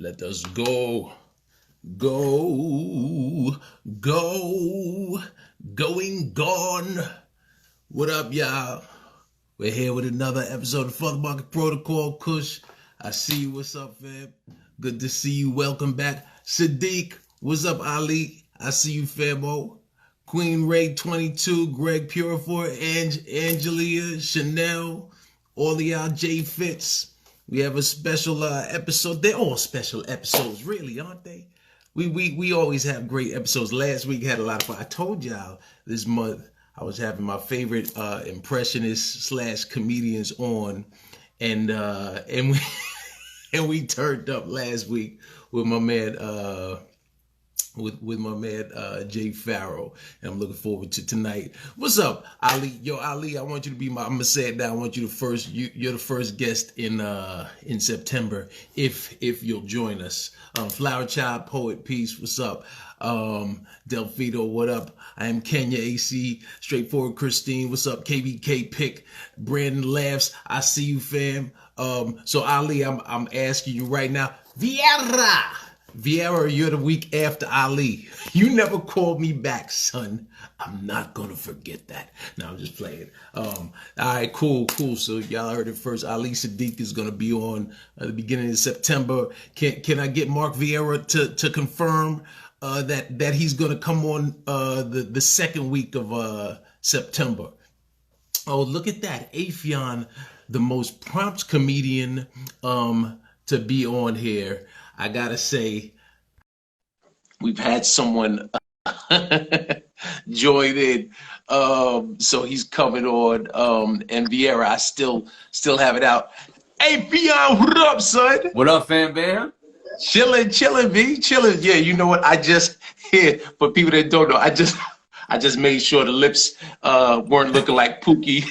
Let us go, go, go, going gone. What up, y'all? We're here with another episode of Futhamuckin Protocol. Kush, I see you. What's up, fam? Good to see you. Welcome back. Sadiq, what's up, Ali? I see you, famo. Queen Ray 22, Greg Purifoy, Angelia, Chanel, all of y'all, J Fitz. We have a special episode. They're all special episodes, really, aren't they? We always have great episodes. Last week had a lot of fun. I told y'all this month I was having my favorite impressionists / comedians on, and we and we turned up last week with my man with my man Jay Farrow, and I'm looking forward to tonight. What's up, Ali? Yo, Ali, I want you to be I'm gonna say it now. I want you to you're the first guest in September if you'll join us. Flower Child, Poet Peace, what's up? Delfito, what up? I am Kenya AC, Straightforward Christine, what's up? KBK Pick, Brandon Laughs, I see you, fam. So Ali, I'm asking you right now, Vieira, you're the week after Ali. You never called me back, son. I'm not gonna forget that. No, I'm just playing. All right, cool. So y'all heard it first. Ali Sadiq is gonna be on the beginning of September. Can I get Mark Vieira to confirm that he's gonna come on the second week of September? Oh, look at that, Affion, the most prompt comedian to be on here. I gotta say, we've had someone join in, so he's coming on. And Vieira, I still have it out. Hey, Affion, what up, son? What up, fam, bam? Chilling, B, chilling. Yeah, you know what? For people that don't know, I just made sure the lips weren't looking like Pookie.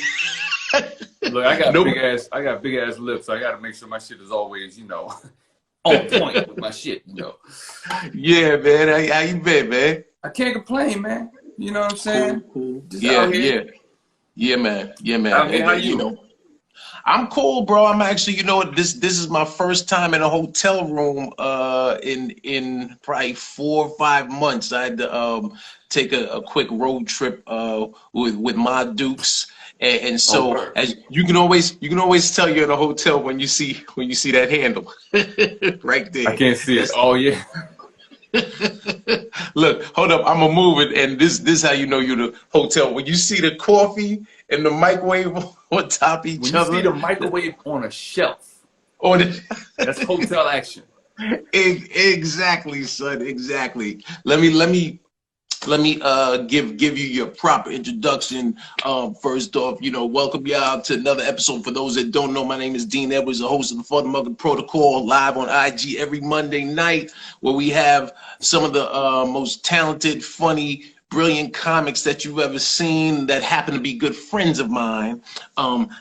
Look, I got big ass lips. I gotta make sure my shit is always, on point with my shit, Yeah, man. How you been, man? I can't complain, man. You know what I'm saying? Cool. Just Yeah, man. Out here, how you? I'm cool, bro. I'm actually, this is my first time in a hotel room in probably 4 or 5 months. I had to take a quick road trip with my Dukes. And so, as you can always tell you're in a hotel when you see that handle right there. I can't see it. Oh yeah. Look, hold up. I'm gonna move it, and this how you know you're the hotel. When you see the coffee and the microwave on top of each other. When you see the microwave on a shelf. That's hotel action. Exactly, son. Exactly. Let me give you your proper introduction. First off, welcome y'all to another episode. For those that don't know, my name is Dean Edwards, the host of the Futhamuckin Protocol Live on IG every Monday night, where we have some of the most talented, funny, brilliant comics that you've ever seen that happen to be good friends of mine.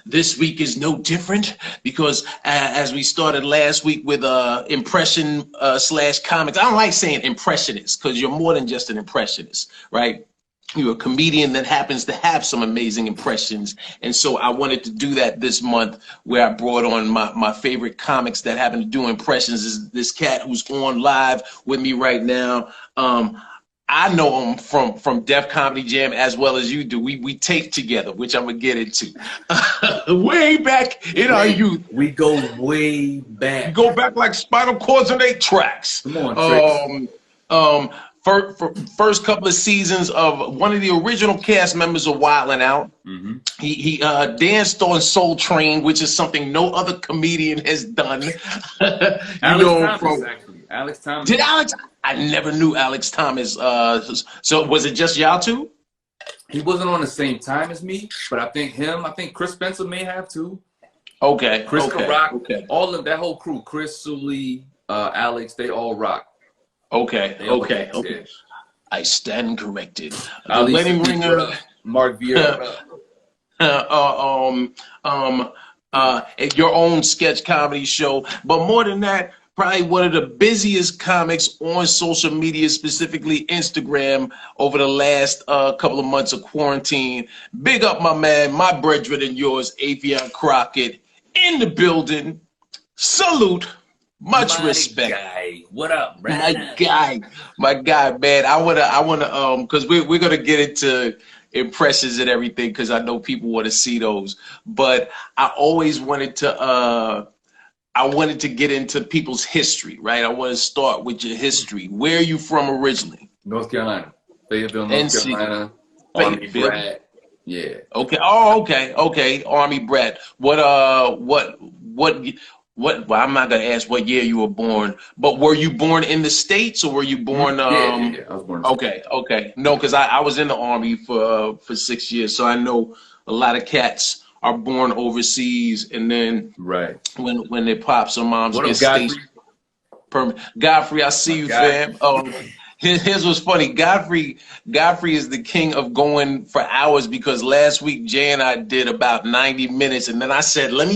This week is no different because as we started last week with impression / comics, I don't like saying impressionist because you're more than just an impressionist, right? You're a comedian that happens to have some amazing impressions. And so I wanted to do that this month, where I brought on my favorite comics that happen to do impressions. Is this cat who's on live with me right now. I know him from Def Comedy Jam as well as you do. We tape together, which I'm gonna get into. Way back in our youth. We go way back. We go back like Spinal Cords on 8 tracks. Come on, Tricks. First couple of seasons of one of the original cast members of Wildin' Out. Mm-hmm. He danced on Soul Train, which is something no other comedian has done. Alex Thomas. Did Alex? I never knew Alex Thomas. So was it just y'all two? He wasn't on the same time as me, but I think Chris Spencer may have too. Okay. Chris can rock. Okay. All of that whole crew, Chris, Sully, Alex, they all rock. Okay. I stand corrected. Ali Wedding Ringer, Mark Vieira. Your own sketch comedy show, but more than that, probably one of the busiest comics on social media, specifically Instagram, over the last couple of months of quarantine. Big up my man, my brethren and yours, Affion Crockett, in the building. Salute. Much respect. Guy. What up, bro? My guy, man. I wanna, because we're gonna get into impressions and everything, because I know people want to see those. But I always wanted to, get into people's history, right? I want to start with your history. Where are you from originally? North Carolina, Fayetteville, North Carolina. Army brat. Yeah. Okay. Oh, okay. Army brat. What? Well, I'm not gonna ask what year you were born, but were you born in the States or were you born? Yeah, I was born. Okay. No, because I was in the Army for 6 years, so I know a lot of cats are born overseas, and then when they pop, some moms get stationed. Godfrey, I see you, fam. Here's what's funny. Godfrey is the king of going for hours, because last week Jay and I did about 90 minutes, and then I said, let me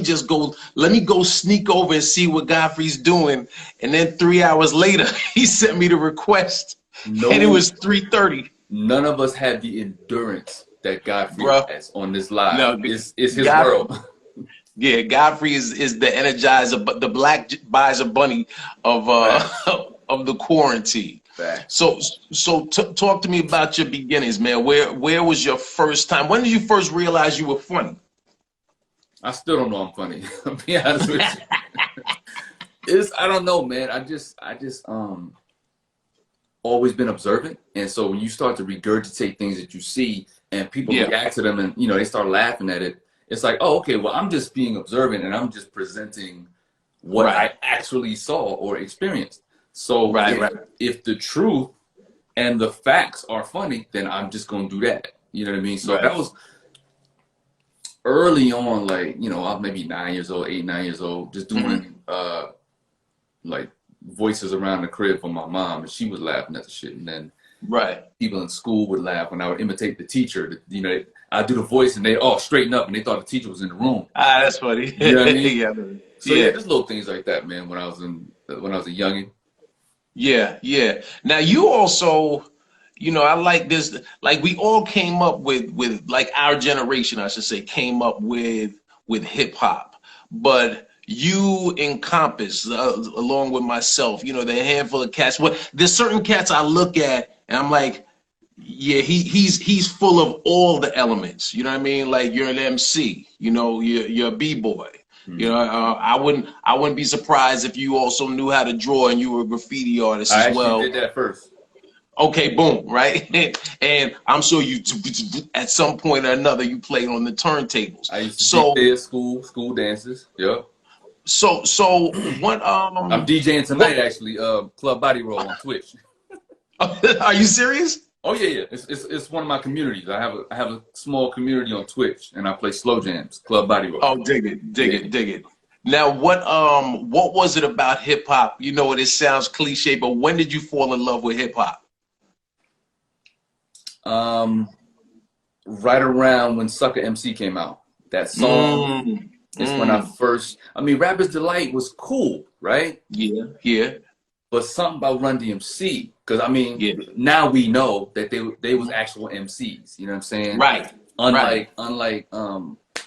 go sneak over and see what Godfrey's doing. And then 3 hours later, he sent me the request, and it was 3:30. None of us had the endurance that Godfrey has on this live. No, it's his world. Yeah, Godfrey is the energizer, but the black Bizer bunny of the quarantine. So talk to me about your beginnings, man. Where was your first time? When did you first realize you were funny? I still don't know I'm funny. I'll be honest with you. I don't know, man. I just always been observant, and so when you start to regurgitate things that you see, and people react to them, and they start laughing at it, it's like, oh, okay, well, I'm just being observant, and I'm just presenting what I actually saw or experienced. So if the truth and the facts are funny, then I'm just going to do that. You know what I mean? So that was early on, like, I was maybe 9 years old, 8, 9 years old, just doing like voices around the crib for my mom, and she was laughing at the shit. And then people in school would laugh when I would imitate the teacher. I'd do the voice, and they all straighten up, and they thought the teacher was in the room. That's funny. You know what I mean? So just little things like that, man. When I was a youngin'. Yeah. Now you also, I like this. Like, we all came up with like, our generation, I should say, came up with hip hop, but you encompass, along with myself, the handful of cats. There's certain cats I look at and I'm like, yeah, he's full of all the elements. You know what I mean? Like, you're an MC, you're a b-boy. I wouldn't be surprised if you also knew how to draw and you were a graffiti artist as well. I did that first. Okay, boom, right? And I'm sure you, at some point or another, you played on the turntables. I used to be there, school dances. Yep. So what? I'm DJing tonight, actually. Club Body Roll on Twitch. Are you serious? Oh yeah. It's one of my communities. I have a small community on Twitch, and I play slow jams, Club Body Roll. Oh, dig it. Now, what was it about hip hop? It sounds cliche, but when did you fall in love with hip hop? Right around when Sucker MC came out. That song is when I first. Rapper's Delight was cool, right? Yeah. But something about Run DMC, because now we know that they was actual MCs. You know what I'm saying? Right. Unlike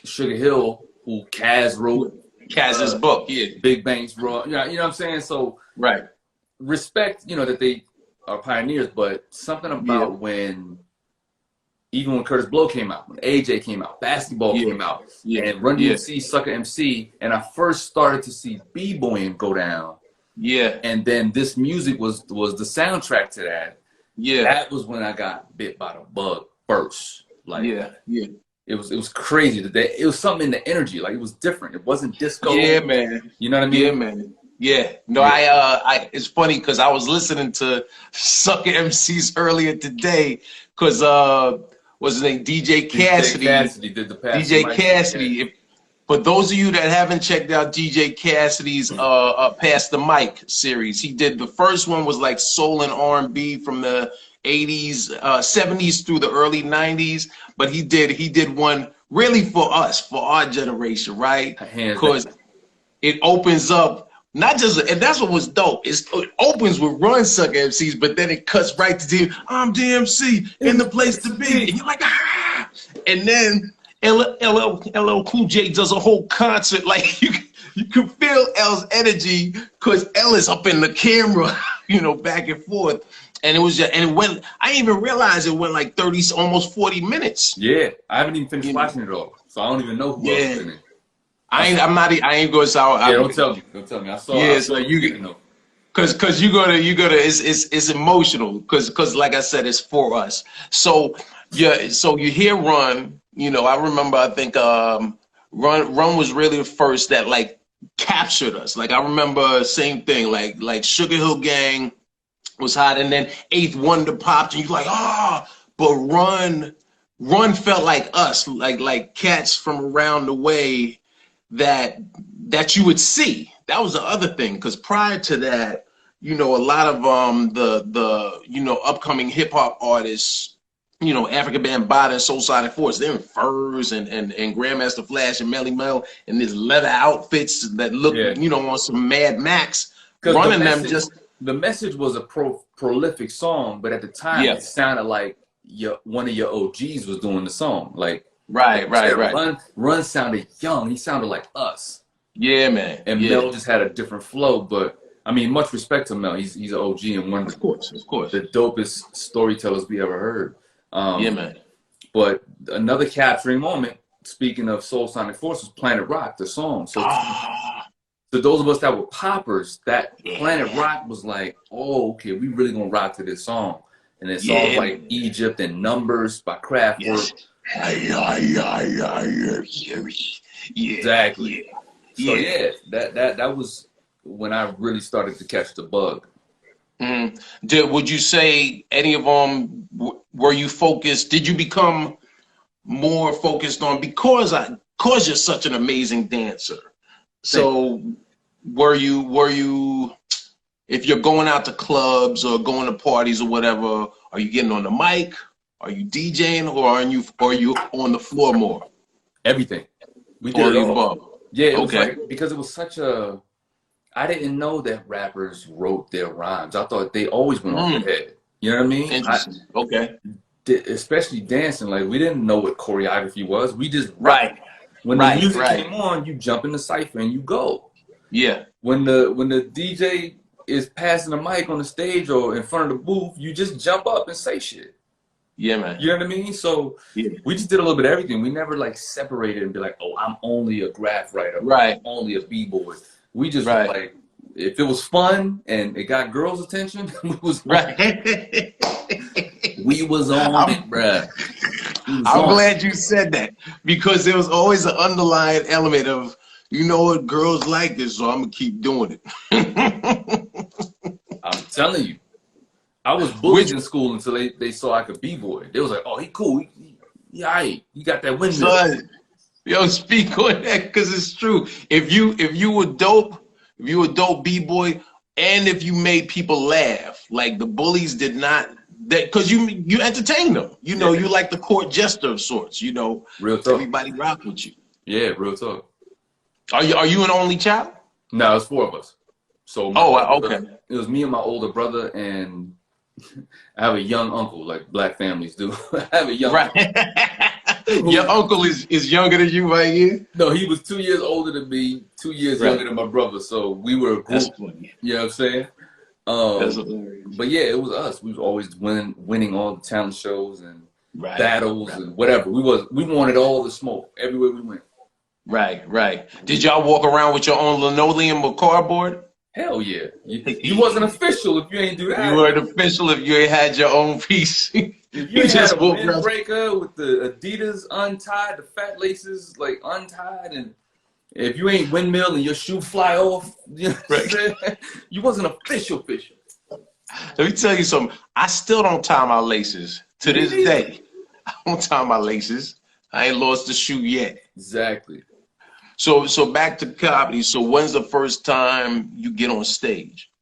Sugar Hill, who Kaz wrote Kaz's book. Big Bang's wrote. You know what I'm saying? So respect, that they are pioneers, but something about even when Curtis Blow came out, when AJ came out, Basketball came out, and Run DMC, Sucker MC, and I first started to see b-boying go down. Yeah. And then this music was the soundtrack to that. Yeah. That was when I got bit by the bug first. Like, it was crazy. It was something in the energy. Like, it was different. It wasn't disco. Yeah, man. You know what I mean? Yeah, man. Yeah. No, it's funny because I was listening to Sucker MCs earlier today because what's his name? DJ Cassidy. DJ Cassidy did the pass. DJ Cassidy. For those of you that haven't checked out DJ Cassidy's Pass the Mic series, he did the first one was like soul and R&B from the 80s, 70s through the early 90s. But he did one really for us, for our generation, right? Because it opens up not just, and that's what was dope. It opens with Run Sucker MCs, but then it cuts right to I'm DMC in the place to be, and you're like, and then LL Cool J does a whole concert like you could feel L's energy because L is up in the camera, you know, back and forth. And it was just, and when I didn't even realize it went like 30, almost 40 minutes. Yeah, I haven't even finished watching it all, so I don't even know who else is in it. I ain't going to sound. Yeah, don't tell me. Don't tell me. I saw. Yeah, I so saw you know. Cause you gotta it's emotional cause like I said, it's for us. So yeah, so you hear Run, you know, I remember I think Run was really the first that like captured us. Like I remember same thing, like Sugar Hill Gang was hot, and then Eighth Wonder popped, and you're like, but Run felt like us, like cats from around the way that you would see. That was the other thing, because prior to that, you know, a lot of the you know, upcoming hip hop artists, you know, African Bambaataa and Soul Sonic Force, they're in furs and Grandmaster Flash and Melly Mel and these leather outfits that look, you know, on some Mad Max. Running them just. The Message was a prolific song, but at the time it sounded like one of your OGs was doing the song. Like right. Run sounded young. He sounded like us. Yeah, man. And Mel just had a different flow, but I mean, much respect to Mel. He's an OG and one of the dopest storytellers we ever heard. Yeah, man. But another capturing moment, speaking of Soul Sonic Force, was Planet Rock, the song. So to those of us that were poppers, that Planet Rock was like, oh, okay, we really gonna rock to this song. And then songs like Egypt and Numbers by Kraftwerk. Exactly. So that was when I really started to catch the bug. Would you say any of them were you focused? Did you become more focused on because you're such an amazing dancer? So were you if you're going out to clubs or going to parties or whatever, are you getting on the mic? Are you DJing, or are you on the floor more? Everything. We did it all. Yeah, it was like, because it was such a. I didn't know that rappers wrote their rhymes. I thought they always went off their head. You know what I mean? Interesting. Especially dancing, like we didn't know what choreography was. We just when the music came on, you jump in the cypher and you go. Yeah. When the DJ is passing the mic on the stage or in front of the booth, you just jump up and say shit. Yeah, man. You know what I mean? So we just did a little bit of everything. We never like separated and be like, oh, I'm only a graph writer. I'm only a b-boy. We just like, if it was fun and it got girls' attention, we was we was on it, bruh. I'm glad you said that, because there was always an underlying element of, you know what, girls like this, so I'm gonna keep doing it. I'm telling you. I was bullied in school until they saw I could b-boy. They was like, oh, he cool. He got that windmill. Son, yo, speak on that, because it's true. If you were dope, b-boy, and if you made people laugh, like the bullies did not, because you entertained them. You know, you like the court jester of sorts. You know, real talk. Everybody rock with you. Yeah, real talk. Are you an only child? No, it's 4 of us. So it was me and my older brother, and I have a young uncle, like black families do. I have a young uncle. Your uncle is younger than you by a year? No, he was 2 years older than me, 2 years younger than my brother. So we were a group. That's funny. You know what I'm saying? But yeah, it was us. We was always winning all the talent shows and battles and whatever. We wanted all the smoke everywhere we went. Right. Did y'all walk around with your own linoleum or cardboard? Hell yeah. You wasn't official if you ain't do that. You weren't official if you ain't had your own piece. If you just had a windbreaker with the Adidas untied, the fat laces like untied, and if you ain't windmill and your shoe fly off, you know what I'm saying? You wasn't official. Let me tell you something. I still don't tie my laces to this day. I don't tie my laces. I ain't lost the shoe yet. Exactly. So back to comedy. So when's the first time you get on stage?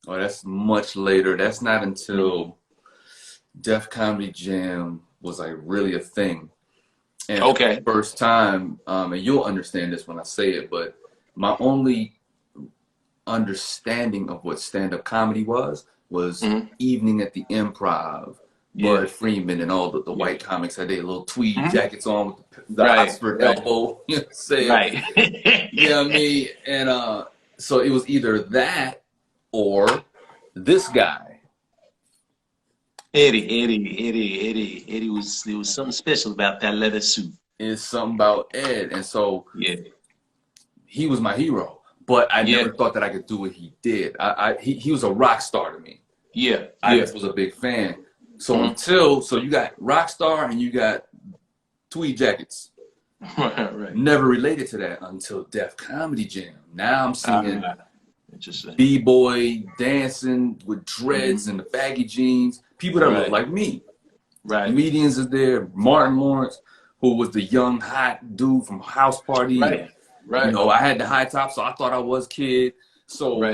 Oh, that's much later. That's not until Def Comedy Jam was like really a thing. And the first time, and you'll understand this when I say it, but my only understanding of what stand-up comedy was Evening at the Improv, Bud Freeman and all the white comics had their little tweed jackets on with the Oxford elbow. You know what I'm saying? Right. You know what I mean? And so it was either that or this guy. Eddie was, there was something special about that leather suit. It's something about Ed. And so he was my hero. But I never thought that I could do what he did. He was a rock star to me. I just was a big fan. So so you got rock star and you got tweed jackets. Right. Never related to that until Def Comedy Jam. Now I'm seeing B-boy dancing with dreads and the baggy jeans. People that look like me. Right. Comedians is there. Martin Lawrence, who was the young, hot dude from House Party. Right. You know, I had the high top, so I thought I was Kid. So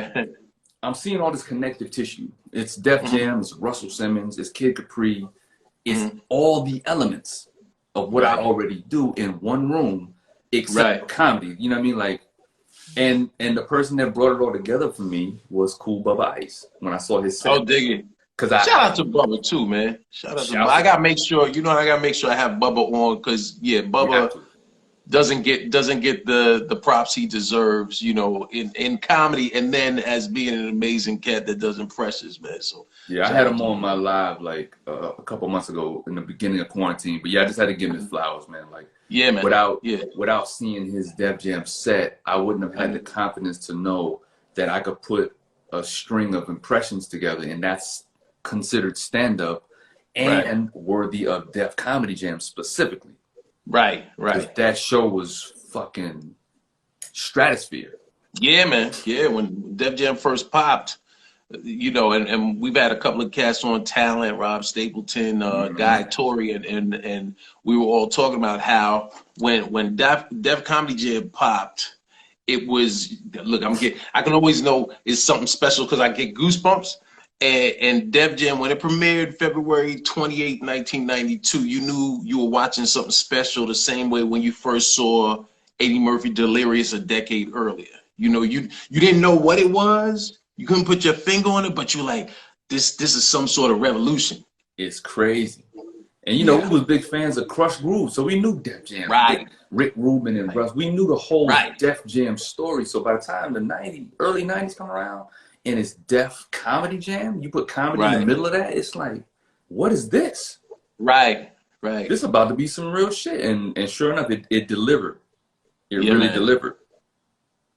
I'm seeing all this connective tissue. It's Def Jam, it's Russell Simmons, it's Kid Capri. It's all the elements of what I already do in one room, except comedy. You know what I mean? Like, and the person that brought it all together for me was Cool Bubba Ice when I saw his set. Oh, dig it. Shout out to Bubba too, man. Shout out to Bubba. I gotta make sure, you know, I gotta make sure I have Bubba on because Bubba doesn't get the props he deserves, you know, in comedy, and then as being an amazing cat that does impressions, man. So I had him on my live like a couple months ago in the beginning of quarantine. But I just had to give him his flowers, man. Like man. Without seeing his Def Jam set, I wouldn't have had the confidence to know that I could put a string of impressions together, and that's considered stand-up and worthy of Def Comedy Jam specifically. Right. That show was fucking stratosphere. Yeah, man. Yeah, when Def Jam first popped, you know, and we've had a couple of cats on Talent, Rob Stapleton, Guy Torrey, and we were all talking about how when Def Comedy Jam popped, it was, look, I can always know it's something special because I get goosebumps. And Def Jam, when it premiered February 28, 1992, you knew you were watching something special the same way when you first saw Eddie Murphy Delirious a decade earlier. You know, you didn't know what it was. You couldn't put your finger on it, but you're like, this is some sort of revolution. It's crazy. And, you know, we was big fans of Crush Groove, so we knew Def Jam. Rick Rubin and Russ. We knew the whole Def Jam story. So by the time the early 90s come around, and it's Def Comedy Jam, you put comedy in the middle of that, it's like, what is this? This is about to be some real shit. And sure enough, it delivered. It really delivered.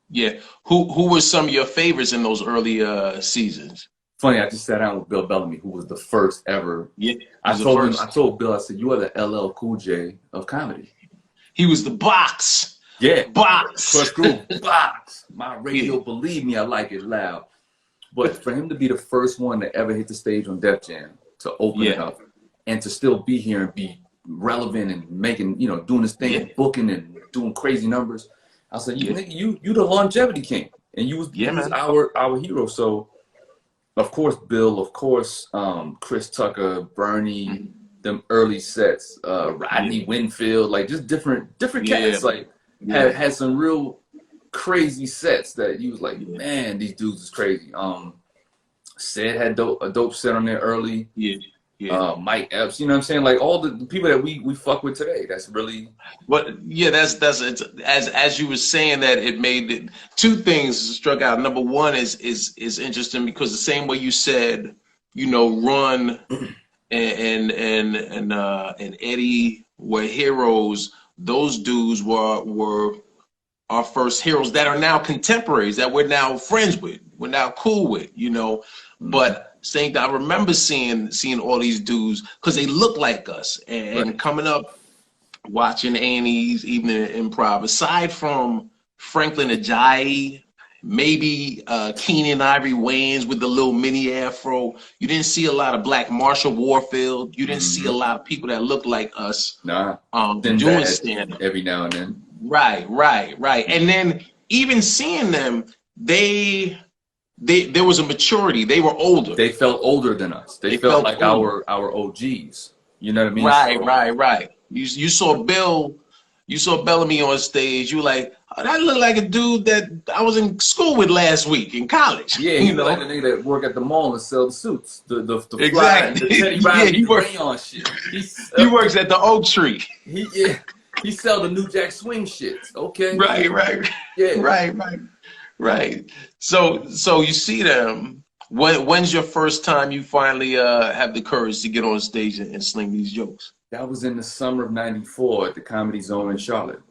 Yeah. Who were some of your favorites in those early seasons? Funny, I just sat down with Bill Bellamy, who was the first ever. Yeah. I told Bill, I said, you are the LL Cool J of comedy. He was the box. Yeah. Box. Crush Groove. Box. My radio, believe me, I like it loud. But for him to be the first one to ever hit the stage on Def Jam, to open it up, and to still be here and be relevant and making, you know, doing his thing, and booking and doing crazy numbers, I said, you the longevity king, and you was our hero. So, of course, Bill, of course, Chris Tucker, Bernie, them early sets, Rodney Winfield, like just different cats, like had some real crazy sets that you was like, man, these dudes is crazy. Sid had a dope set on there early. Mike Epps, you know what I'm saying? Like all the people that we fuck with today. That's really that's as you were saying that it made it, two things struck out. Number one is interesting because the same way you said, you know, Run and Eddie were heroes. Those dudes were our first heroes that are now contemporaries, that we're now friends with, we're now cool with, you know. But saying that I remember seeing all these dudes because they look like us, and coming up watching Annie's Evening Improv, aside from Franklin Ajayi, maybe Keenan Ivory Wayans with the little mini afro, you didn't see a lot of Black Marshall Warfield. You didn't see a lot of people that looked like us. Doing stand-up every now and then. Right. And then even seeing them, there was a maturity. They were older. They felt older than us. They felt like our OGs. You know what I mean? Right. You saw Bill Bellamy on stage, you were like, oh, that looked like a dude that I was in school with last week in college. Yeah, he looked like the nigga that work at the mall and sell the suits, the exactly. fly, the Teddy Riley rayon shit. He works at the Oak Tree. He sell the New Jack Swing shits. Okay. Right. Yeah. Right. So you see them. When's your first time you finally have the courage to get on stage and sling these jokes? That was in the summer of '94 at the Comedy Zone in Charlotte.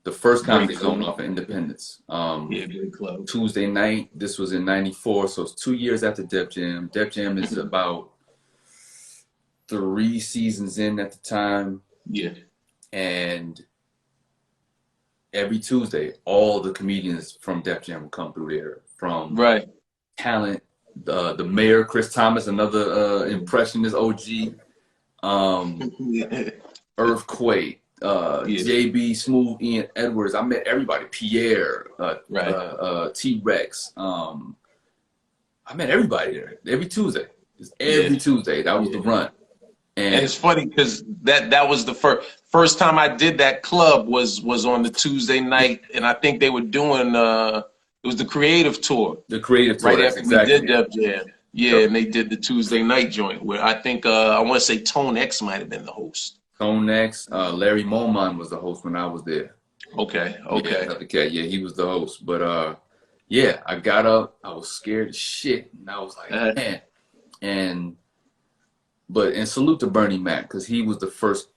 The first Comedy Zone off of Independence. Big club. Tuesday night. This was in '94, so it's 2 years after Def Jam. Def Jam is about 3 seasons in at the time. Yeah. And every Tuesday, all the comedians from Def Jam would come through there. From talent, the mayor, Chris Thomas, another impressionist OG. Earthquake, JB, Smooth, Ian Edwards. I met everybody. Pierre, T-Rex. I met everybody there every Tuesday. Tuesday. That was the run. And it's funny because that was the first time I did that club was on the Tuesday night, and I think they were doing it was the Creative Tour. The Creative Tour, right after we did Def Jam. Yeah, and they did the Tuesday night joint where I think I want to say Tone X might have been the host. Tone X, Larry Momon was the host when I was there. Okay. Yeah, he was the host. But I got up, I was scared as shit, and I was like, man. And salute to Bernie Mac, because he was the first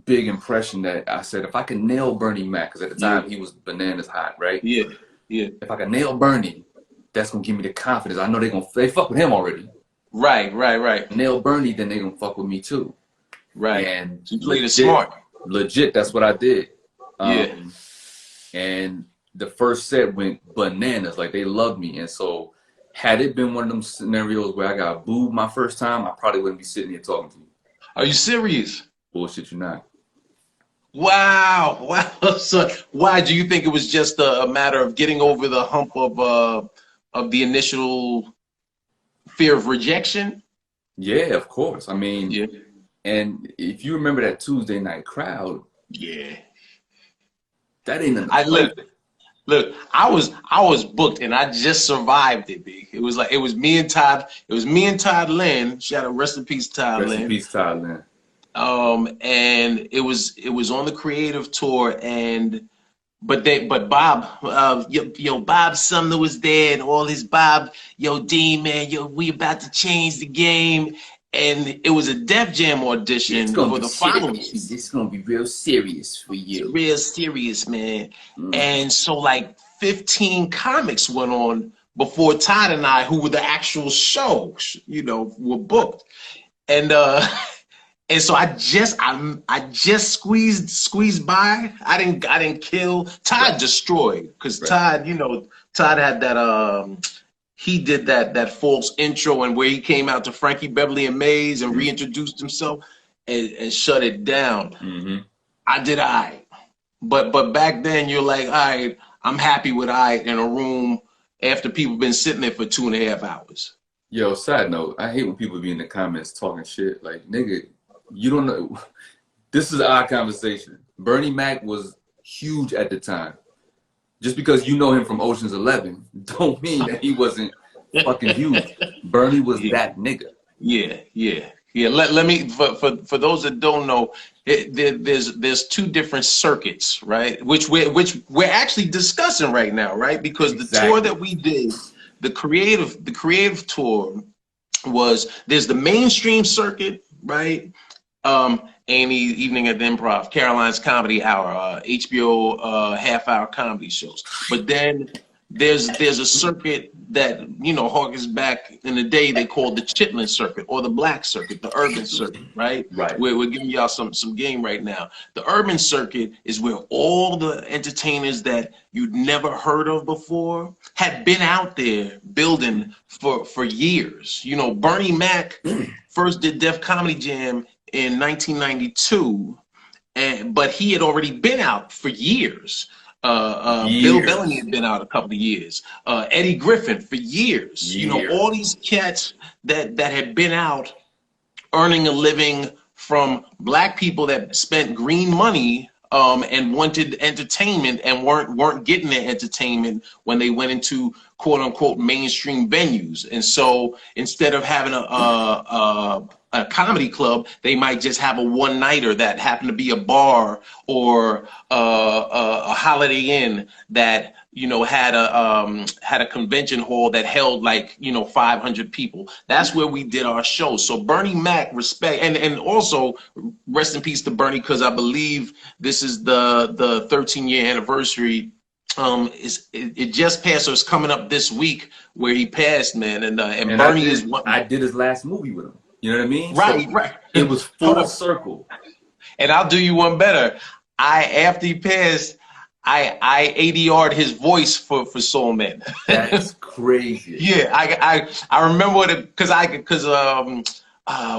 big impression that I said, if I can nail Bernie Mac, because at the time he was bananas hot, right? Yeah. If I can nail Bernie, that's gonna give me the confidence. I know they fuck with him already. Right. Nail Bernie, then they gonna fuck with me too. Right. And you played it smart. Legit, that's what I did. And the first set went bananas. Like, they loved me. And so had it been one of them scenarios where I got booed my first time, I probably wouldn't be sitting here talking to you. Are you serious? Bullshit, you're not. Wow. So why do you think it was just a matter of getting over the hump of the initial fear of rejection? Yeah, of course. I mean, and if you remember that Tuesday night crowd, that ain't enough. Look, I was booked and I just survived it, big. It was me and Todd. It was me and Todd Lynn. Shout out, rest in peace, Todd Lynn. Rest in peace, Todd Lynn. And it was on the Creative Tour, but Bob, Bob Sumner was there, and all his Bob, D man, we about to change the game, and it was a Def Jam audition for the following season. It's gonna be real serious for you. It's real serious, man. And so like 15 comics went on before Todd and I, who were the actual show, were booked, and so I just squeezed by. I didn't kill. Todd destroyed, because Todd had that he did that false intro, and where he came out to Frankie Beverly and Mays and reintroduced himself and shut it down. I did all right. But back then you're like, all right, I'm happy with all right in a room after people been sitting there for 2.5 hours. Yo, side note, I hate when people be in the comments talking shit. Like, nigga, you don't know. This is our conversation. Bernie Mac was huge at the time. Just because you know him from Ocean's 11 don't mean that he wasn't fucking huge. Bernie was that nigga. Yeah. Let me for those that don't know, there's 2 different circuits, right? Which we're actually discussing right now, right? Because the tour that we did, the creative tour, there's the mainstream circuit, right? A&E Evening at the Improv, Caroline's Comedy Hour, HBO half-hour comedy shows. But then there's a circuit that harkens back in the day they called the Chitlin circuit, or the Black circuit, the urban circuit, right? Right. We're giving y'all some game right now. The urban circuit is where all the entertainers that you'd never heard of before had been out there building for years. Bernie Mac first did Def Comedy Jam in 1992, but he had already been out for years. Bill Bellamy had been out a couple of years. Eddie Griffin for years. All these cats that had been out earning a living from black people that spent green money and wanted entertainment and weren't getting their entertainment when they went into quote unquote mainstream venues. And so instead of having a comedy club, they might just have a one-nighter that happened to be a bar or a Holiday Inn that, you know, had a convention hall that held like, you know, 500 people. That's where we did our show. So Bernie Mac, respect, and also rest in peace to Bernie, because I believe this is the 13-year anniversary. It just passed, so it's coming up this week where he passed, man. And Bernie is what I did his last movie with him. You know what I mean? Right, so right. It was full circle. And I'll do you one better. After he passed, I ADR'd his voice for Soul Man. That's crazy. Yeah, I remember it because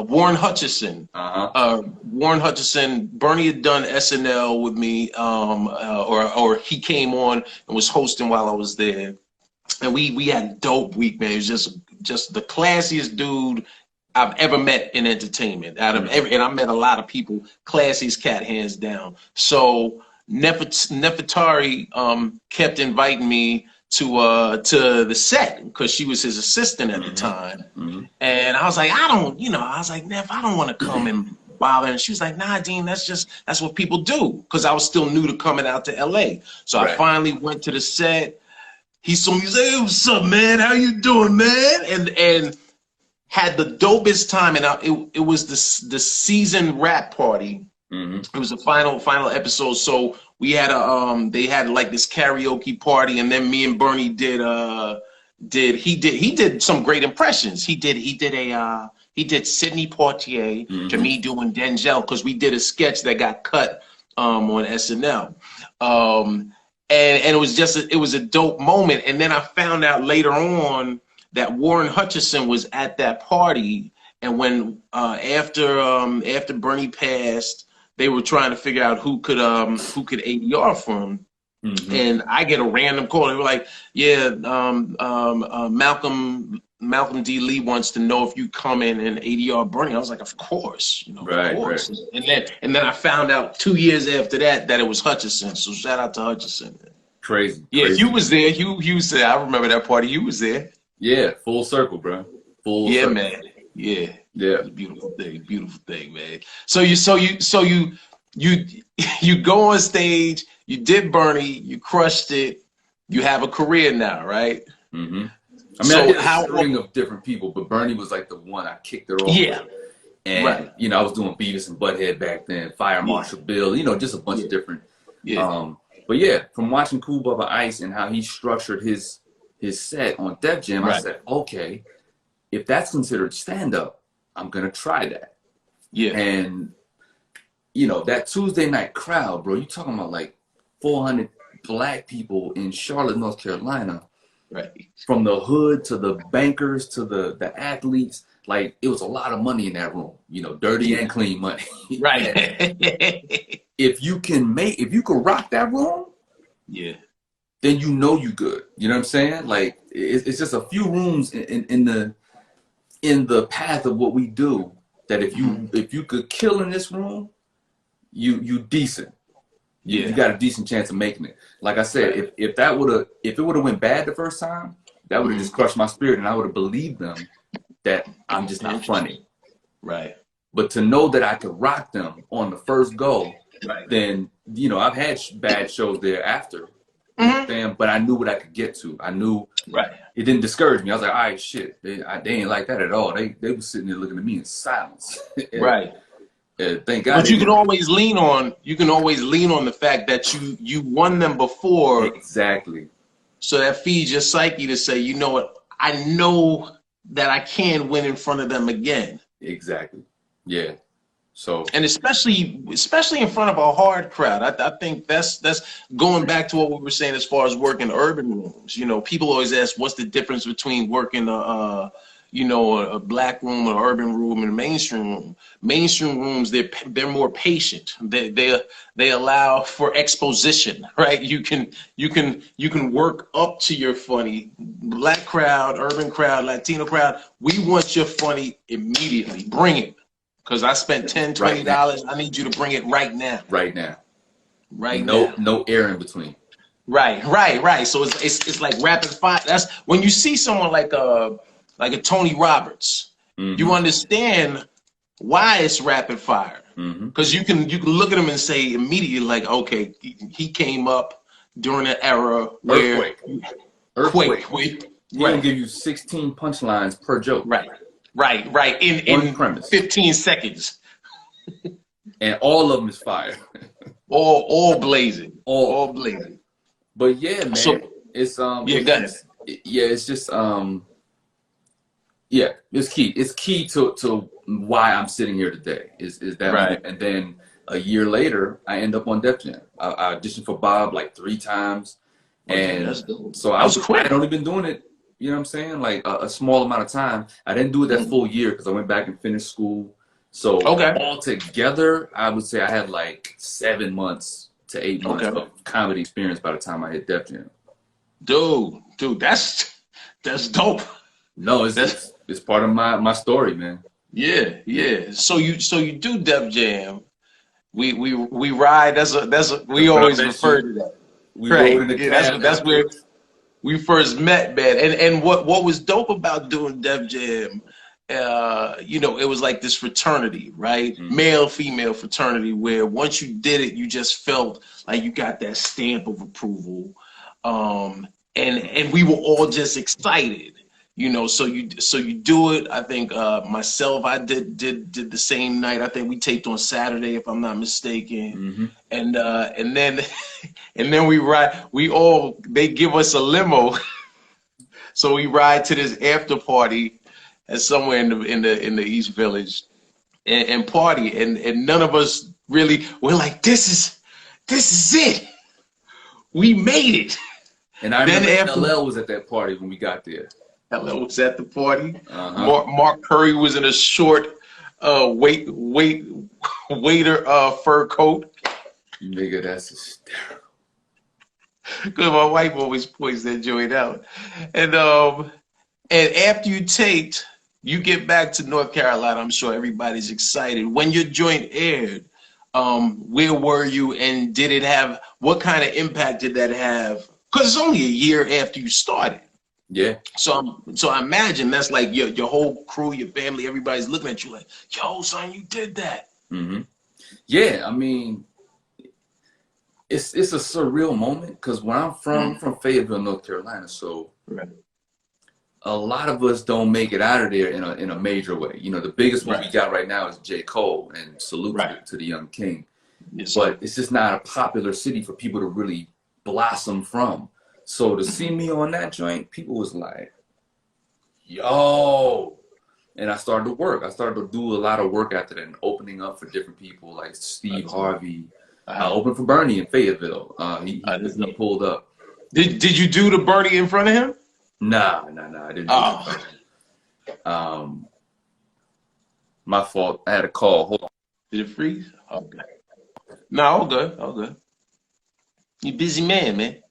Warren Hutchison. Warren Hutchison, Bernie had done SNL with me, or he came on and was hosting while I was there, and we had a dope week, man. It was just the classiest dude I've ever met in entertainment. And I met a lot of people, classiest cat, hands down. So Nefertari kept inviting me to the set because she was his assistant at the time. And I was like, Neff, I don't want to come and bother. And she was like, nah, Dean, that's what people do. Because I was still new to coming out to LA. So I finally went to the set. He saw me, he was like, hey, what's up, man? How you doing, man? And had the dopest time. And it was the season rap party. It was the final episode. So we had they had like this karaoke party, and then me and Bernie did some great impressions. He did Sidney Poitier to me doing Denzel, because we did a sketch that got cut on SNL. And it was a dope moment. And then I found out later on that Warren Hutchison was at that party, and when after Bernie passed, they were trying to figure out who could ADR for him. And I get a random call. They were like, yeah, Malcolm D. Lee wants to know if you come in and ADR Bernie. I was like, of course, of course. Right. And then I found out 2 years after that it was Hutchison. So shout out to Hutchison. Crazy. Yeah, crazy. you was there. You was there. I remember that party. You was there. Yeah, full circle, bro. Full circle. Man. Yeah. Yeah. Beautiful thing, man. So you go on stage, you did Bernie, you crushed it, you have a career now, right? I mean, I did a string of different people, but Bernie was like the one I kicked it off with. And I was doing Beavis and Butthead back then, Fire Marshal Bill, just a bunch of different. But yeah, from watching Kool Bubba Ice and how he structured his set on Def Jam, I said, okay, if that's considered stand-up, I'm gonna try that. Yeah. And that Tuesday night crowd, bro, you talking about like 400 black people in Charlotte, North Carolina. Right. From the hood to the bankers to the athletes, like it was a lot of money in that room, dirty and clean money. Right. if you can rock that room, then you good. You know what I'm saying? Like it's just a few rooms in the path of what we do that if you could kill in this room, you decent. You got a decent chance of making it. Like I said, if it would have went bad the first time, that would have just crushed my spirit, and I would have believed them that I'm just not funny. Right. But to know that I could rock them on the first go, then I've had bad shows thereafter. But I knew what I could get to. I knew it didn't discourage me. I was like, all right, shit. They ain't like that at all. They were sitting there looking at me in silence. Right. Thank God. But you can always lean on the fact that you won them before. Exactly. So that feeds your psyche to say, you know what, I know that I can win in front of them again. Exactly. Yeah. So, and especially in front of a hard crowd. I think that's going back to what we were saying as far as working urban rooms. People always ask, what's the difference between working a black room, an urban room, and a mainstream room. Mainstream rooms, they're more patient. They allow for exposition, right? You can work up to your funny. Black crowd, urban crowd, Latino crowd, we want your funny immediately. Bring it. Because I spent $10, $20. I need you to bring it right now. Right now. right no, now. No air in between. Right. So it's like rapid fire. That's when you see someone like a Tony Roberts, you understand why it's rapid fire. Because you can look at him and say immediately, like, okay, he came up during an era where earthquake. He will give you 16 punchlines per joke. Right. In premise. 15 seconds. And all of them is fire. all blazing. All blazing. But yeah, man, so, it's go ahead. It's just it's key. It's key to why I'm sitting here today. Is that right? And then a year later, I end up on Def Jam. I auditioned for Bob like 3 times, and so I'd only been doing it. You know what I'm saying? Like a small amount of time. I didn't do it that full year because I went back and finished school. So altogether, I would say I had like 7 months to 8 months of comedy experience by the time I hit Def Jam. Dude, that's dope. No, it's part of my story, man. Yeah. So you do Def Jam. We ride. We always refer to that. We rode in the cab. That's where we first met, man. And what was dope about doing Def Jam, it was like this fraternity, right? Male, female fraternity, where once you did it, you just felt like you got that stamp of approval. And we were all just excited, so you do it. I think myself, I did the same night. I think we taped on Saturday, if I'm not mistaken. And then we ride. They give us a limo, so we ride to this after party at somewhere in the East Village, and party. And none of us really. We're like, this is it. We made it. And I remember LL was at that party when we got there. LL was at the party. Mark Curry was in a short waiter fur coat. Nigga, that's hysterical. Because my wife always points that joint out. And after you taped, you get back to North Carolina. I'm sure everybody's excited. When your joint aired, where were you, and did it have, what kind of impact did that have? Because it's only a year after you started. Yeah. So I imagine that's like your whole crew, your family, everybody's looking at you like, yo, son, you did that. Yeah, I mean, it's a surreal moment because when I'm from Fayetteville, North Carolina, so a lot of us don't make it out of there in a major way. The biggest one we got right now is J. Cole, and salute to the young king. Yes, but it's just not a popular city for people to really blossom from. So to see me on that joint, people was like, yo. And I started to work. I started to do a lot of work after that and opening up for different people like Steve Harvey. I opened for Bernie in Fayetteville. He pulled up. Did you do the Bernie in front of him? Nah, I didn't do that. My fault. I had a call. Hold on. Did it freeze? Okay. No, all good. You busy man.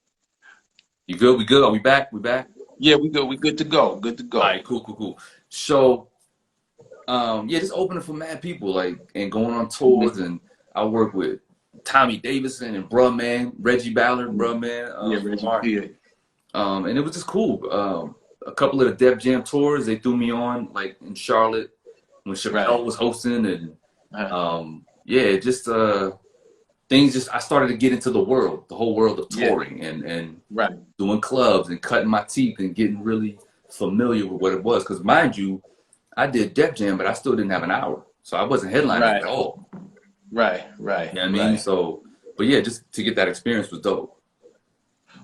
You good? We good? Are we back? We back? Yeah, we good. We good to go. Good to go. All right, cool. So, just opening for mad people, and going on tours, and I work with Tommy Davidson and Bruh Man, Reggie Ballard, Bruh Man, Reggie. And it was just cool. A couple of the Def Jam tours, they threw me on, like in Charlotte when Chappelle was hosting, and I started to get into the whole world of touring and doing clubs and cutting my teeth and getting really familiar with what it was. Because mind you, I did Def Jam, but I still didn't have an hour, so I wasn't headlining at all. Right. You know what I mean? So, but yeah, just to get that experience was dope.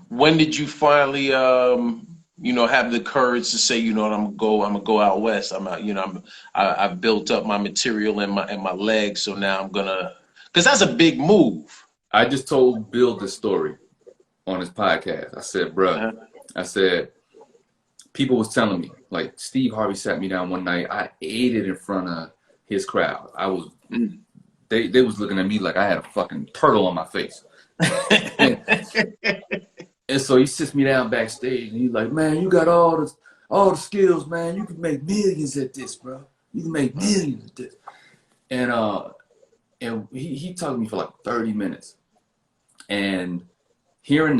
When did you finally, have the courage to say, I'm gonna go out west. I've built up my material and my legs, so now I'm gonna. Because that's a big move. I just told Bill this story on his podcast. I said, bruh, I said, people was telling me, like Steve Harvey sat me down one night. I ate it in front of his crowd. They was looking at me like I had a fucking turtle on my face. And so he sits me down backstage and he's like, man, you got all the skills, man. You can make millions at this, bro. You can make millions at this. And he talked to me for like 30 minutes. And hearing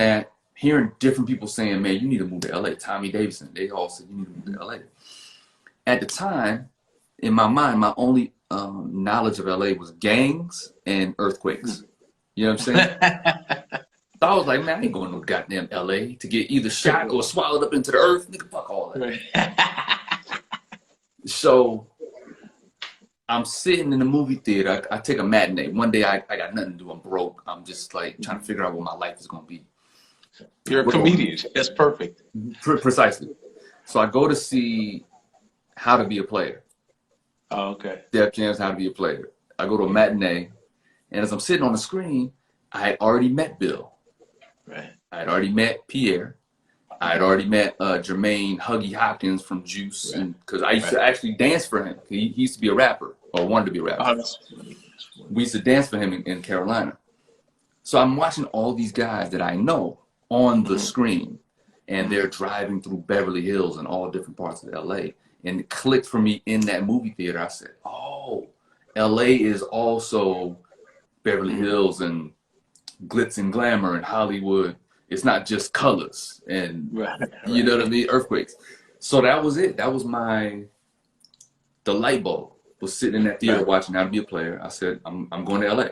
different people saying, man, you need to move to LA. Tommy Davidson, they all said, you need to move to LA. At the time, in my mind, my only knowledge of LA was gangs and earthquakes. You know what I'm saying? So I was like, man, I ain't going to no goddamn LA to get either shot or swallowed up into the earth. Nigga, fuck all that. So I'm sitting in the movie theater. I take a matinee. One day I got nothing to do. I'm broke. I'm just like trying to figure out what my life is going to be. You're a comedian. That's perfect. Precisely. So I go to see How to Be a Player. Oh, okay. Def Jam's How to Be a Player. I go to a matinee, and as I'm sitting on the screen, I had already met Bill. Right. I had already met Pierre. I had already met Jermaine Huggy Hopkins from Juice, and because I used to actually dance for him. He used to be a rapper, or wanted to be a rapper. We used to dance for him in Carolina. So I'm watching all these guys that I know on the screen, and they're driving through Beverly Hills and all different parts of LA. And it clicked for me in that movie theater. I said, oh, LA is also Beverly Hills and glitz and glamour and Hollywood. It's not just colors and you know what I mean, earthquakes. So that was it. That was the light bulb was sitting in that theater watching How to Be a Player. I said, I'm going to LA.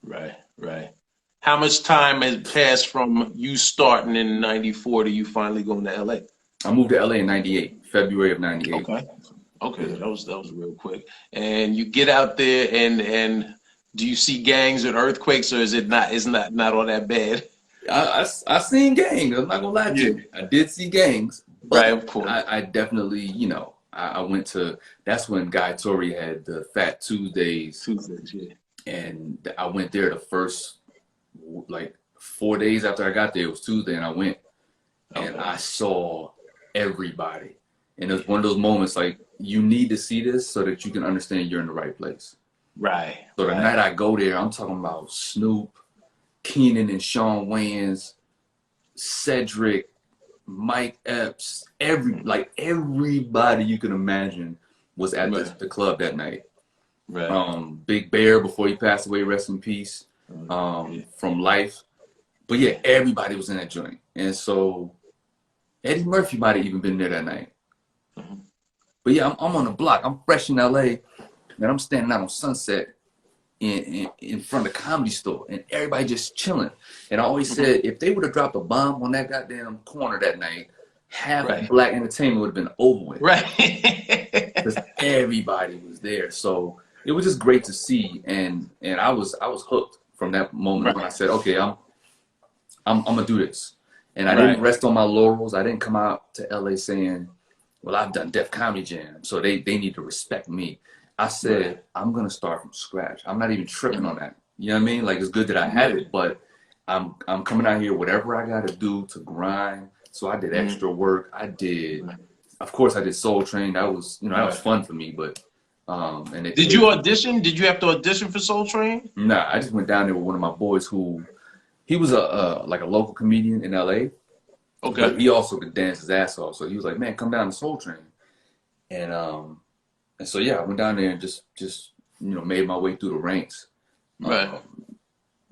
Right. How much time has passed from you starting in '94 to you finally going to LA? I moved to LA in '98, February of '98. Okay, that was real quick. And you get out there and do you see gangs and earthquakes, or is it not? It's not all that bad? I seen gangs. I'm not gonna lie to you. I did see gangs. But of course. I definitely, you know, I went to. That's when Guy Torrey had the Fat Tuesdays. And I went there the first, like 4 days after I got there. It was Tuesday, and I went, and I saw everybody. And it was one of those moments like you need to see this so that you can understand you're in the right place. Right. So the night I go there, I'm talking about Snoop, Keenan and Sean Wayans, Cedric, Mike Epps, everybody you can imagine was at the club that night. Big Bear, before he passed away, rest in peace, from life. But yeah, everybody was in that joint. And so Eddie Murphy might have even been there that night. But yeah, I'm on the block. I'm fresh in LA, and I'm standing out on Sunset in front of the Comedy Store, and everybody just chilling. And I always said, if they would have dropped a bomb on that goddamn corner that night, half of Black entertainment would have been over with. Because everybody was there. So it was just great to see, and I was hooked from that moment when I said, okay, I'm gonna do this. And I didn't rest on my laurels. I didn't come out to LA saying, well, I've done Def Comedy Jam, so they need to respect me. I said, I'm gonna start from scratch. I'm not even tripping on that. You know what I mean? Like, it's good that I had it, but I'm coming out here, whatever I gotta do to grind. So I did extra work. Of course I did Soul Train. That was, that was fun for me, but did you audition? Did you have to audition for Soul Train? Nah, I just went down there with one of my boys he was a local comedian in LA. Okay. But he also could dance his ass off. So he was like, man, come down to Soul Train. And so, yeah, I went down there and just made my way through the ranks. But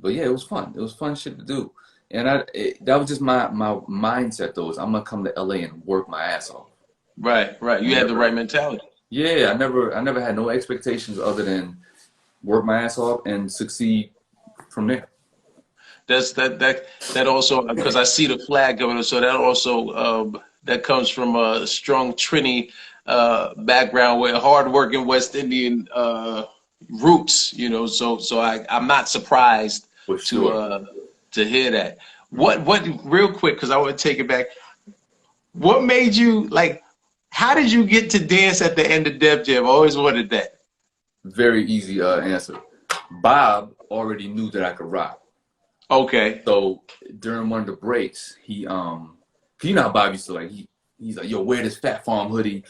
yeah, it was fun. It was fun shit to do. And that was just my mindset, though, is I'm going to come to LA and work my ass off. Right. You had the right mentality. Yeah, I never had no expectations other than work my ass off and succeed from there. That also, because I see the flag going, so that also that comes from a strong Trini background with hardworking West Indian roots, So I'm not surprised to hear that. What real quick, because I want to take it back. What made you how did you get to dance at the end of Def Jam? I always wanted that. Very easy answer. Bob already knew that I could rock. Okay. So during one of the breaks, he you know how Bob used to he's like, yo, wear this Fat Farm hoodie.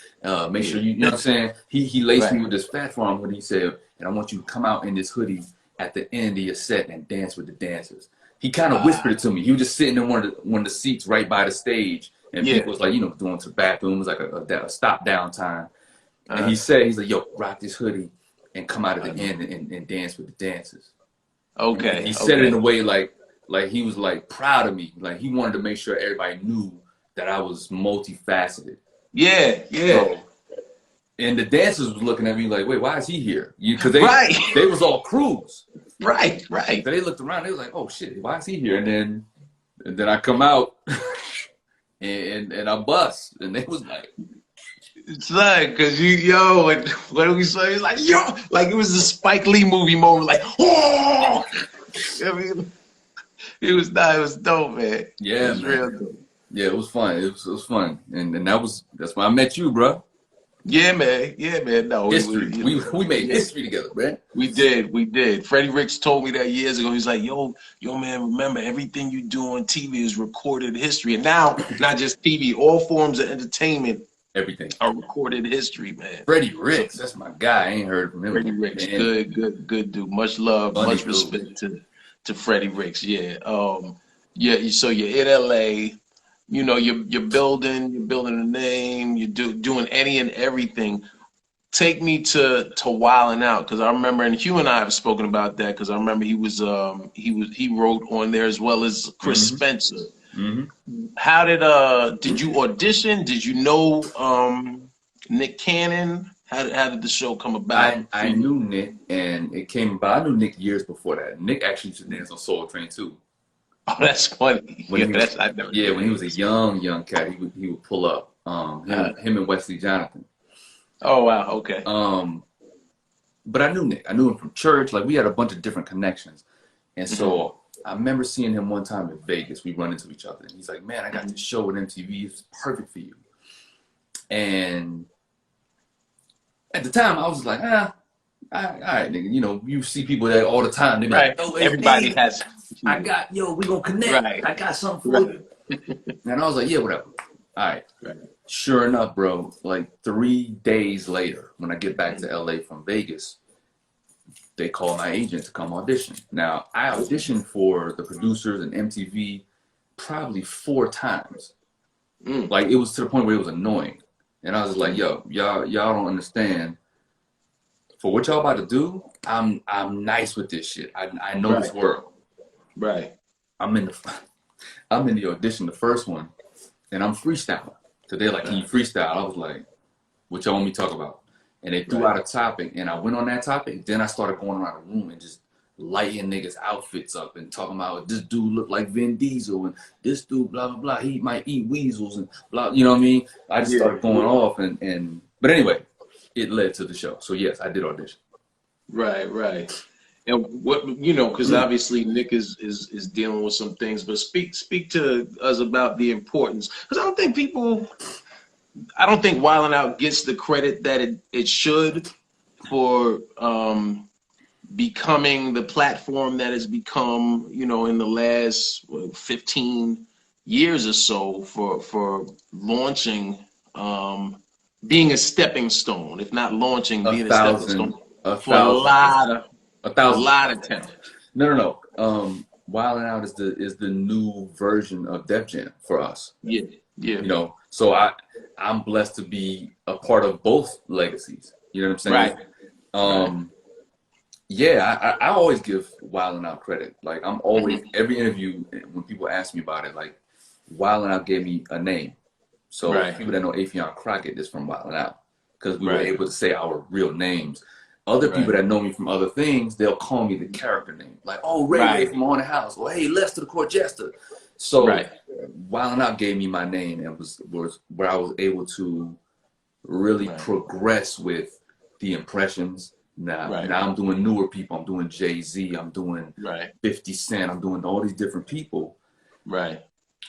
Make sure you know what I'm saying? He laced me with this Fat Farm hoodie. He said, and I want you to come out in this hoodie at the end of your set and dance with the dancers. He kind of whispered it to me. He was just sitting in one of the seats right by the stage, and people was going to the bathroom. It was like a stop down time. And he's like, yo, rock this hoodie and come out at the end and dance with the dancers. Okay. He said it in a way like like he was like proud of me. Like he wanted to make sure everybody knew that I was multifaceted. Yeah. So, and the dancers was looking at me like, wait, why is he here? Because they was all crews. Right. So they looked around. They was like, oh shit, why is he here? And then I come out and I bust, and they was like, it's like, cause what do we say? It's like, yo, like it was a Spike Lee movie moment, like, oh, I mean, it was dope, man. Yeah, it was real dope. Yeah, it was fun. It was fun, and that's when I met you, bro. Yeah, man. No, history. We made history together, man. We did. Freddie Ricks told me that years ago. He's like, yo, man, remember everything you do on TV is recorded history. And now, not just TV, all forms of entertainment, everything are recorded history, man. Freddie Ricks, that's my guy. I ain't heard from him. Freddie Ricks, man. Good dude. Much love, much respect to Freddie Ricks. Yeah. So you're in LA. You know, you're building a name. You're doing any and everything. Take me to Wildin' Out, because I remember, and Hugh and I have spoken about that, because I remember he wrote on there as well as Chris Spencer. Mm-hmm. How did you audition? Did you know Nick Cannon? How did the show come about? I knew Nick, and it came about. I knew Nick years before that. Nick actually used to dance on Soul Train too. Oh, that's funny. When he was a young cat, he would pull up. Him and Wesley Jonathan. Oh wow, okay. But I knew Nick. I knew him from church. Like we had a bunch of different connections, and so I remember seeing him one time in Vegas. We run into each other, and he's like, "Man, I got this show with MTV. It's perfect for you." And at the time, I was like, all right, nigga. You know, you see people there all the time. They be like, "Oh, everybody has." We gonna connect. Right. I got something for you. And I was like, yeah, whatever. All right. Sure enough, bro, like 3 days later, when I get back to LA from Vegas, they call my agent to come audition. Now, I auditioned for the producers and MTV probably 4 times. Like, it was to the point where it was annoying. And I was like, yo, y'all don't understand. For what y'all about to do, I'm nice with this shit. I know this world. Right. I'm in the audition, the first one, and I'm freestyling. So they're like, can you freestyle? I was like, what y'all want me to talk about? And they threw out a topic, and I went on that topic. Then I started going around the room and just lighting niggas' outfits up and talking about this dude look like Vin Diesel and this dude blah blah blah. He might eat weasels and blah. You know what I mean? I just started going off and but anyway, it led to the show. So yes, I did audition. Right. And what, you know, because obviously Nick is dealing with some things, but speak to us about the importance, because I don't think Wildin' Out gets the credit that it should for becoming the platform that has become, you know, in the last 15 years or so for launching, being a stepping stone, if not launching, being a stepping stone for a lot of talent. No. Wildin' Out is the new version of Def Jam for us. Yeah. You know, so I'm blessed to be a part of both legacies. You know what I'm saying? Right. Yeah, I always give Wildin' Out credit. Like I'm always every interview when people ask me about it, like Wildin' Out gave me a name. So people that know Affion Crockett is from Wildin' Out because we were able to say our real names. Other people that know me from other things, they'll call me the character name. Like, oh, Ray from Haunted House. Or, hey, Lester the Court Jester. So Wildin' Out gave me my name and was where I was able to really progress with the impressions. Now I'm doing newer people. I'm doing Jay-Z. I'm doing 50 Cent. I'm doing all these different people. Right.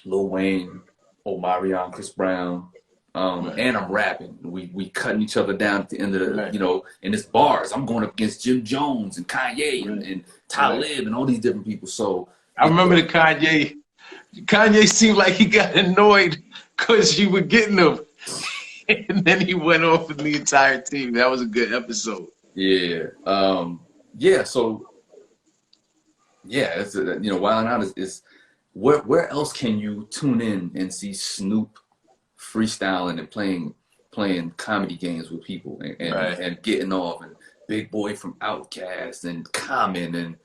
Lil Wayne, Omarion, Chris Brown. And I'm rapping. We cutting each other down at the end of the, you know, and it's bars. I'm going up against Jim Jones and Kanye and Talib and all these different people. So I remember the Kanye. Kanye seemed like he got annoyed because you were getting him, and then he went off with the entire team. That was a good episode. Yeah. So it's you know, Wildin' Out is where else can you tune in and see Snoop freestyling and playing comedy games with people and getting off, and Big Boy from Outkast and Common, and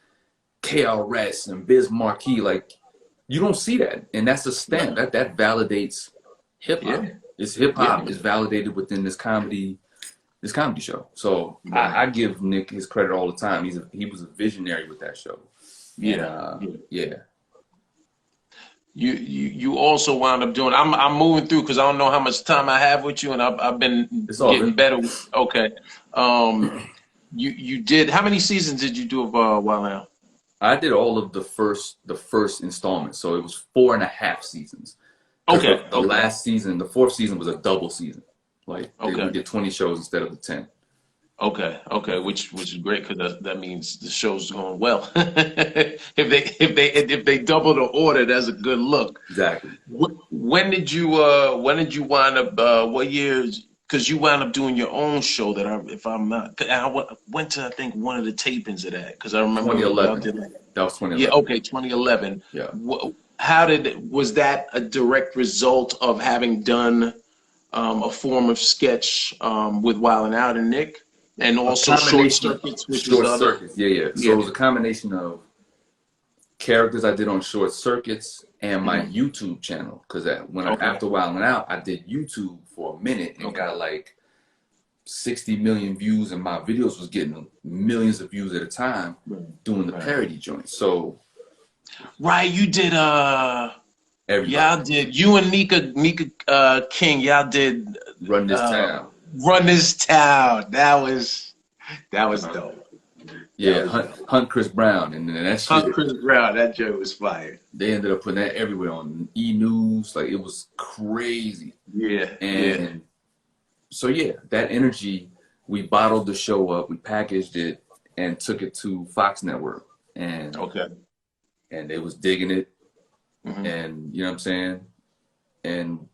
KRS and Biz Markie. Like, you don't see that, and that's a stamp that validates hip hop. It's hip hop is validated within this comedy show. So I give Nick his credit all the time. He was a visionary with that show. You also wound up doing. I'm moving through because I don't know how much time I have with you, and I've been getting better. Okay. You did. How many seasons did you do of Wild 'N Out? I did all of the first installment, so it was 4.5 seasons. Okay. The last season, the 4th season, was a double season. Like, we did 20 shows instead of the 10. Okay, which is great because that means the show's going well. if they double the order, that's a good look. Exactly. When did you wind up? What years? Because you wound up doing your own show that I went to, I think, one of the tapings of that because I remember 2011. That was 2011. Yeah, okay, 2011. Yeah. Was that a direct result of having done a form of sketch with Wild 'N Out and Nick, and also Short Circuits, which was other? Circuits. Yeah. So it was a combination of characters I did on Short Circuits and my YouTube channel, because after Wild 'N Out, I did YouTube for a minute and got like 60 million views, and my videos was getting millions of views at a time doing the parody joints. So you did everybody. Y'all did, you and Nika King, y'all did Run This Town. Run This Town. That was dope. Yeah, Hunt Chris Brown, and that shit. Hunt Chris Brown, that joke was fire. They ended up putting that everywhere on E! News. Like, it was crazy. Yeah. And so that energy, we bottled the show up, we packaged it, and took it to Fox Network. And and they was digging it. And you know what I'm saying? And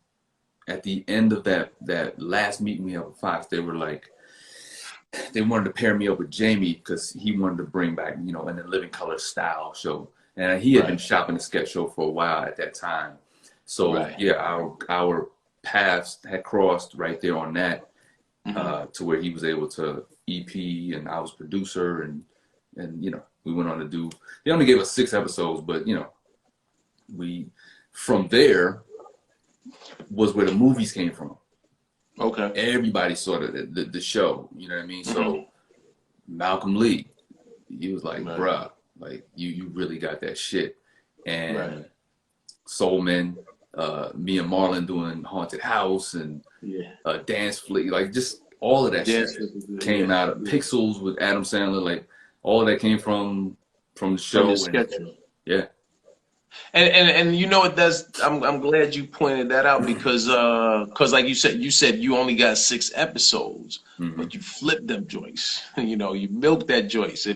at the end of that last meeting we had with Fox, they were like, they wanted to pair me up with Jamie because he wanted to bring back, an In Living Color style show. And he had been shopping the sketch show for a while at that time. So our paths had crossed right there on that, to where he was able to EP and I was producer, and we went on to do, they only gave us 6 episodes, but we, from there was where the movies came from. Okay. Everybody saw the show, you know what I mean? So Malcolm Lee, he was like, bruh, like you really got that shit. And Soul Men, me and Marlon doing Haunted House and Dance Fleet, like just all of that shit came out of Pixels with Adam Sandler, like all of that came from the show. And it does. I'm glad you pointed that out because like you said you only got 6 episodes, but you flipped them joints. You milked that joints.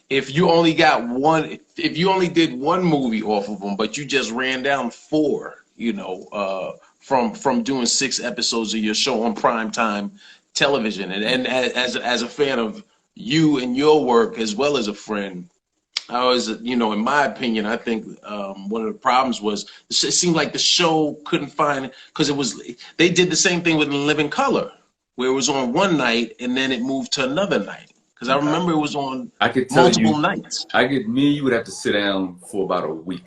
If you only got one, if you only did one movie off of them, but you just ran down 4, from doing 6 episodes of your show on primetime television, and as a fan of you and your work as well as a friend. I always, in my opinion, I think one of the problems was it seemed like the show couldn't find, because they did the same thing with In Living Color, where it was on one night and then it moved to another night. Because I remember it was on multiple nights. Me and you would have to sit down for about a week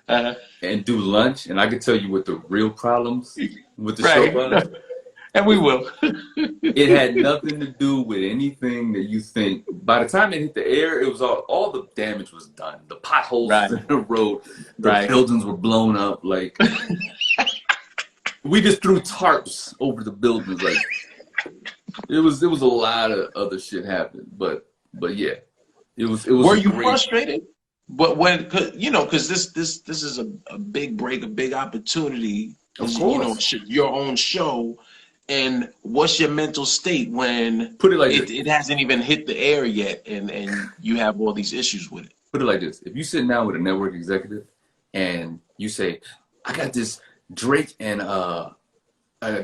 and do lunch, and I could tell you what the real problems with the show was. And we will. It had nothing to do with anything that you think. By the time it hit the air, it was all the damage was done. The potholes in the road, the buildings were blown up. Like, we just threw tarps over the buildings. Like, it was a lot of other shit happened. But yeah, it was. Were you frustrated? But because this is a big break, a big opportunity. Of course, your own show. And what's your mental state when it hasn't even hit the air yet, and you have all these issues with it? Put it like this: if you sit down with a network executive and you say, "I got this Drake and a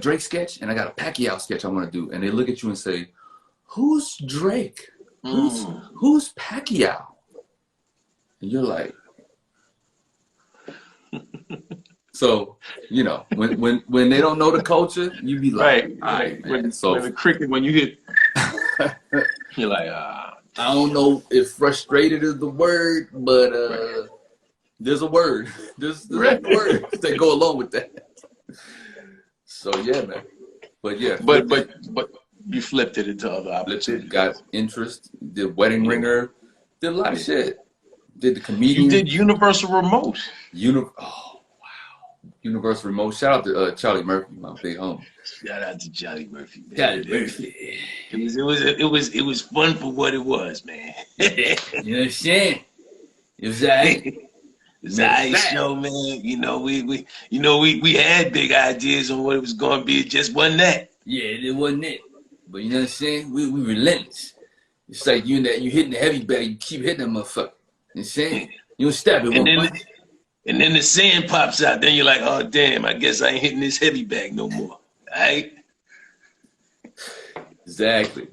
Drake sketch, and I got a Pacquiao sketch I want to do," and they look at you and say, "Who's Drake? Who's Pacquiao?" And you're like. So, when they don't know the culture, you be like, all right, man. When the cricket, when you hit, you're like, I don't know if frustrated is the word, but there's a word. There's words that go along with that. So yeah, man. But yeah, but you flipped it into other opportunities. Got interest. Did Wedding Ringer. Did a lot of shit. Did the comedian. You did Universal Remote. Oh wow, Universal Remote. Shout out to Charlie Murphy, my big homie. Shout out to Charlie Murphy, man. Charlie Murphy. It was fun for what it was, man. You know what I'm saying? It was alright. It's a nice show, man. You know, we had big ideas on what it was going to be. It just wasn't that. Yeah, it wasn't it. But you know what I'm saying? We relentless. It's like you hitting the heavy bag, you keep hitting that motherfucker. You know what I'm saying? You don't stop it. And then the sand pops out. Then you're like, oh, damn, I guess I ain't hitting this heavy bag no more. All right? Exactly.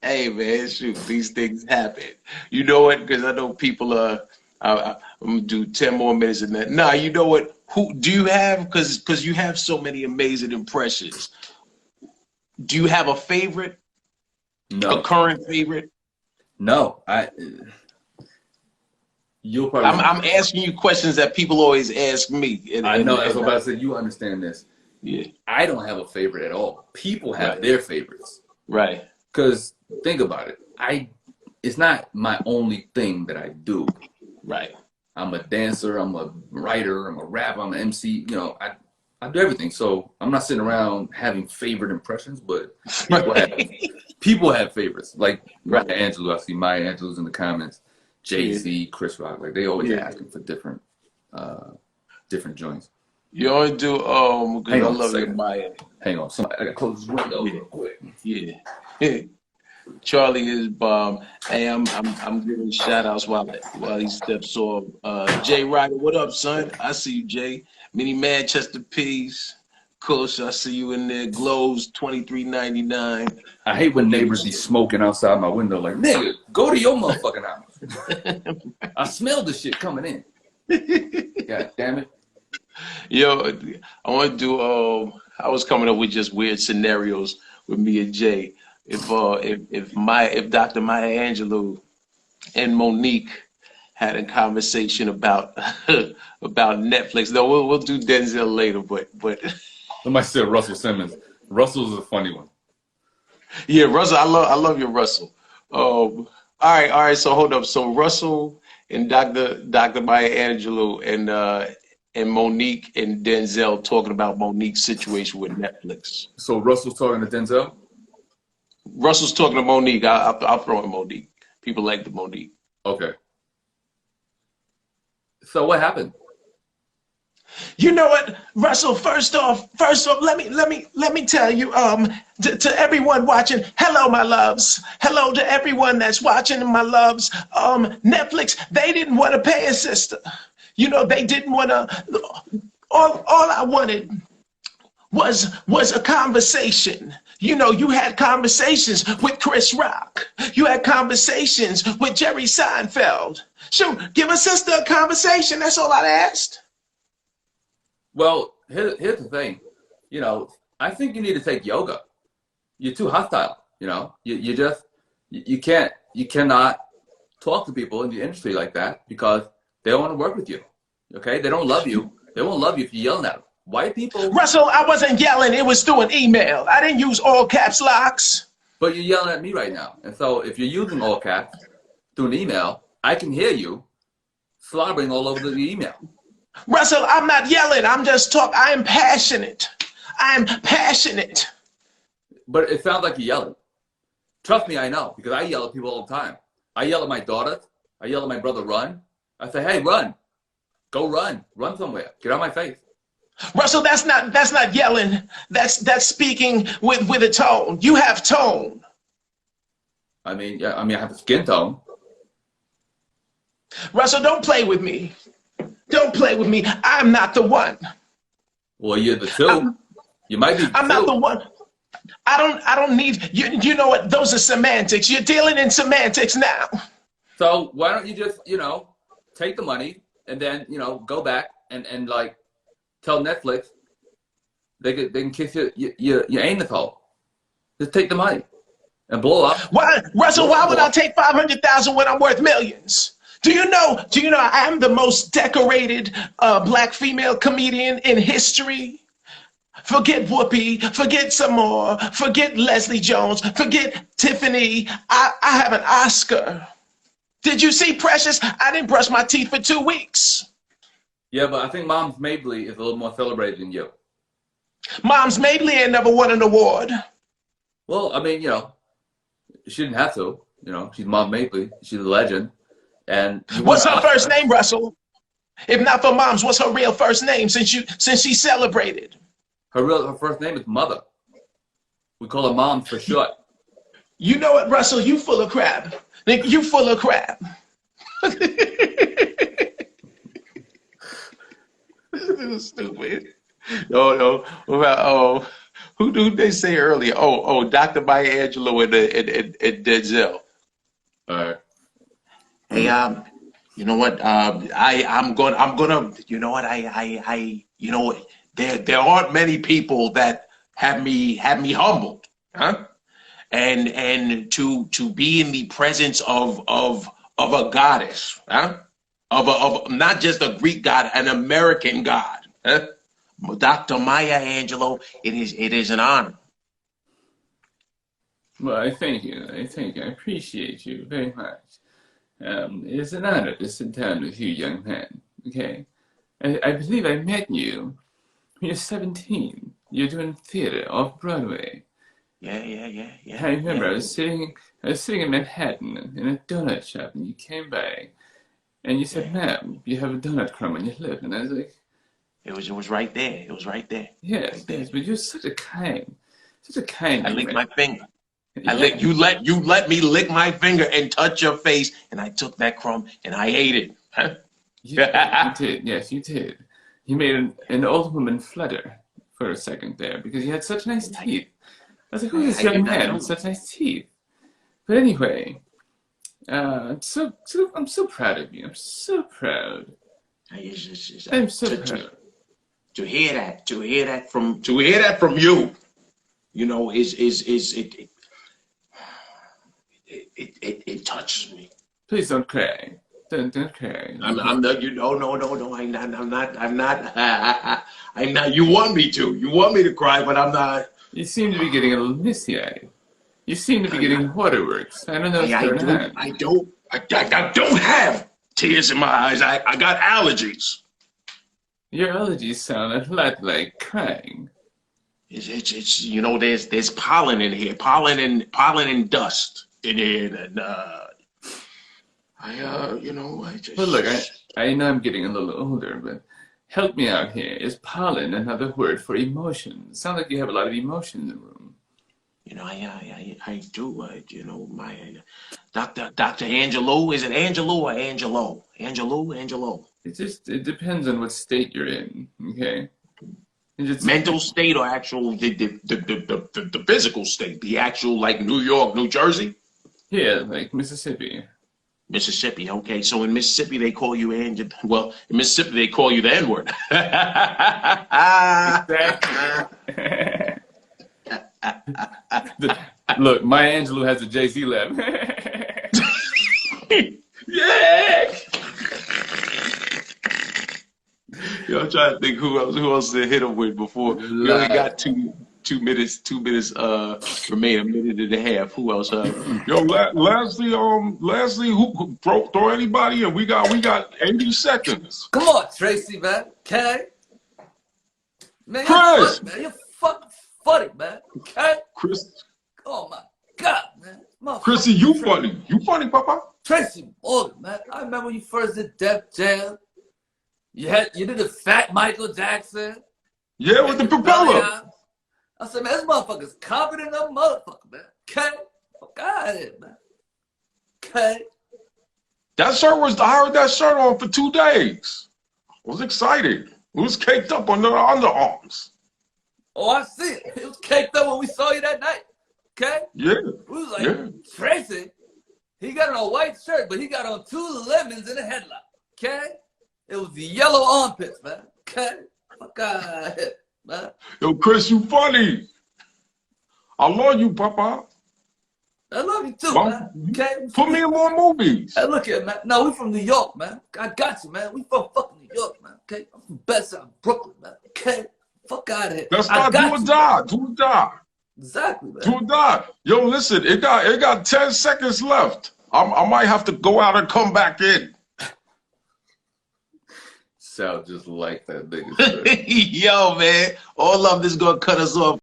Hey, man, shoot, these things happen. You know what? Because I know people I'm going to do 10 more minutes of that. Nah, you know what? Who do you have? Because you have so many amazing impressions. Do you have a favorite? No. A current favorite? No. You'll probably. I'm asking you questions that people always ask me. I know. That's what I'm about to say. You understand this. Yeah. I don't have a favorite at all. People have their favorites. Right. Because think about it. It's not my only thing that I do. Right. I'm a dancer. I'm a writer. I'm a rapper. I'm an MC. You know, I do everything. So I'm not sitting around having favorite impressions, but people have favorites. Like Maya Angelou. I see Maya Angelou's in the comments. Jay-Z, Chris Rock. Like they always asking for different joints. You only do because I love your Maya. Hang on. I gotta close this window real quick. Yeah. Charlie is bomb. Hey, I'm giving shout outs while he steps off. Jay Ryder, what up, son? I see you, Jay. Mini Manchester Peace. Kush, I see you in there. Glows $23.99. I hate when neighbors be smoking outside my window. Like, nigga, go to your motherfucking house. I smelled the shit coming in. God damn it. Yo, I want to do. I was coming up with just weird scenarios with me and Jay. If Dr. Maya Angelou and Mo'Nique had a conversation about Netflix. No, we'll do Denzel later, but somebody said Russell Simmons. Russell's a funny one. Yeah, Russell, I love your Russell. All right. So hold up. So Russell and Dr. Maya Angelou and Mo'Nique and Denzel talking about Mo'Nique's situation with Netflix. So Russell's talking to Denzel? Russell's talking to Mo'Nique. I'll throw in Mo'Nique. People like the Mo'Nique. Okay. So what happened? You know what, Russell? First off, let me tell you, to everyone watching, hello, my loves. Hello to everyone that's watching, my loves. Netflix, they didn't want to pay a sister. You know, they didn't want to. All I wanted was a conversation. You know, you had conversations with Chris Rock. You had conversations with Jerry Seinfeld. Shoot, give a sister a conversation. That's all I asked. Well, here's the thing. You know, I think you need to take yoga. You're too hostile. You know, you cannot talk to people in the industry like that because they don't want to work with you. Okay, they don't love you. They won't love you if you're yelling at them. White people. Russell, I wasn't yelling. It was through an email. I didn't use all caps locks. But you're yelling at me right now. And so if you're using all caps through an email, I can hear you slobbering all over the email. Russell, I'm not yelling. I'm just talking. I am passionate. I'm passionate. But it sounds like you're yelling. Trust me, I know, because I yell at people all the time. I yell at my daughter. I yell at my brother, run. I say, hey, run. Go run. Run somewhere. Get out of my face. Russell, that's not yelling. That's speaking with a tone. You have tone. I mean, I have a skin tone. Russell, don't play with me. Don't play with me. I'm not the one. Well, you're the two. You might be. I'm not the one. I don't need you know what? Those are semantics. You're dealing in semantics now. So why don't you just, take the money and then, go back and like tell Netflix they can kiss your anus hole. Just take the money. And blow up. Why, Russell? Why would I take 500,000 when I'm worth millions? Do you know I am the most decorated black female comedian in history? Forget Whoopi, forget some more, forget Leslie Jones, forget Tiffany. I have an Oscar. Did you see Precious? I didn't brush my teeth for 2 weeks. Yeah, but I think Mom's Mabley is a little more celebrated than you. Mom's Mabley ain't never won an award. Well, I mean, she didn't have to. She's Mom Mabley. She's a legend. And what's her first name, Russell? If not for Mom's, what's her real first name since she celebrated? Her first name is Mother. We call her Mom for short. You know what, Russell? You full of crap. You full of crap. This is stupid. No. Who did they say earlier? Oh, Dr. Maya Angelou and Denzel. All right. Hey, you know what? I'm gonna. You know what? You know what? There aren't many people that have me humbled, huh? And to be in the presence of a goddess, huh? Of not just a Greek god, an American god, huh? Dr. Maya Angelou, it is an honor. Well, I thank you. I appreciate you very much. It's an honor to sit down with you, young man. Okay, I believe I met you when you're 17. You're doing theater off Broadway. Yeah. I remember I was sitting in Manhattan in a donut shop, and you came by, and you said, "Ma'am, you have a donut crumb on your lip," and I was like, "It was right there. It was right there." Yes, but you're such a kind. I licked my finger. You let me lick my finger and touch your face, and I took that crumb and I ate it. Huh? You did. Yes, you did. You made an old woman flutter for a second there because you had such nice teeth. I was like, who's this young man with such nice teeth? But anyway, I'm so proud of you. I'm so proud. I'm so proud. To hear that from you, it touches me. Please don't cry. Don't cry. I'm not. I'm not. You want me to? You want me to cry, but I'm not. You seem to be getting a little misty-eyed. You seem to be getting waterworks. I don't know what's going on. I don't have tears in my eyes. I got allergies. Your allergies sound a lot like crying. It's there's pollen in here, pollen and dust in here, and Well, look, I know I'm getting a little older, but help me out here. Is pollen another word for emotion? It sounds like you have a lot of emotion in the room. I do. My Dr. Angelou. Is it Angelou or Angelo? Angelo. It depends on what state you're in. Okay. Mental state or actual the physical state, the actual like New York, New Jersey? Yeah, like Mississippi. Mississippi, okay. So in Mississippi they call you Angel. Well, in Mississippi they call you the N-word. Look, Maya Angelou has a Jay-Z lab. Yeah. I'm trying to think who else to hit him with before. We only got two minutes remain, a minute and a half. Who else? Lastly, who throw anybody in? We got 80 seconds. Come on, Tracy, man. Okay. Man, Chris! You're fucking funny, man. Okay? Chris. Oh my God, man. Chrissy, you funny. You funny, Papa. Tracy Morgan, man. I remember when you first did Def Jam. You did the Fat Michael Jackson. Yeah, with the propeller. I said, man, this motherfucker's confident enough motherfucker, man. Okay? Fuck out of here, man. Okay? That shirt I heard that shirt on for 2 days. I was excited. It was caked up on the underarms. Oh, I see it. It was caked up when we saw you that night. Okay? Yeah. We was like, Tracy, he got on a white shirt, but he got on 2 lemons in a headlock. Okay? It was the yellow armpits, man. Okay? Fuck out of here, man. Yo, Chris, you funny. I love you, Papa. I love you too, Well, man. Okay? Put me in more movies. Hey, look here, man. No, we from New York, man. I got you, man. We from fucking New York, man. Okay? I'm from Bed-Stuy, Brooklyn, man. Okay? Fuck out of here. Let's start do or die. Do or die. Exactly, man. Do or die. Yo, listen, it got 10 seconds left. I might have to go out and come back in. Sound just like that nigga. Yo, man. All of this gonna cut us off.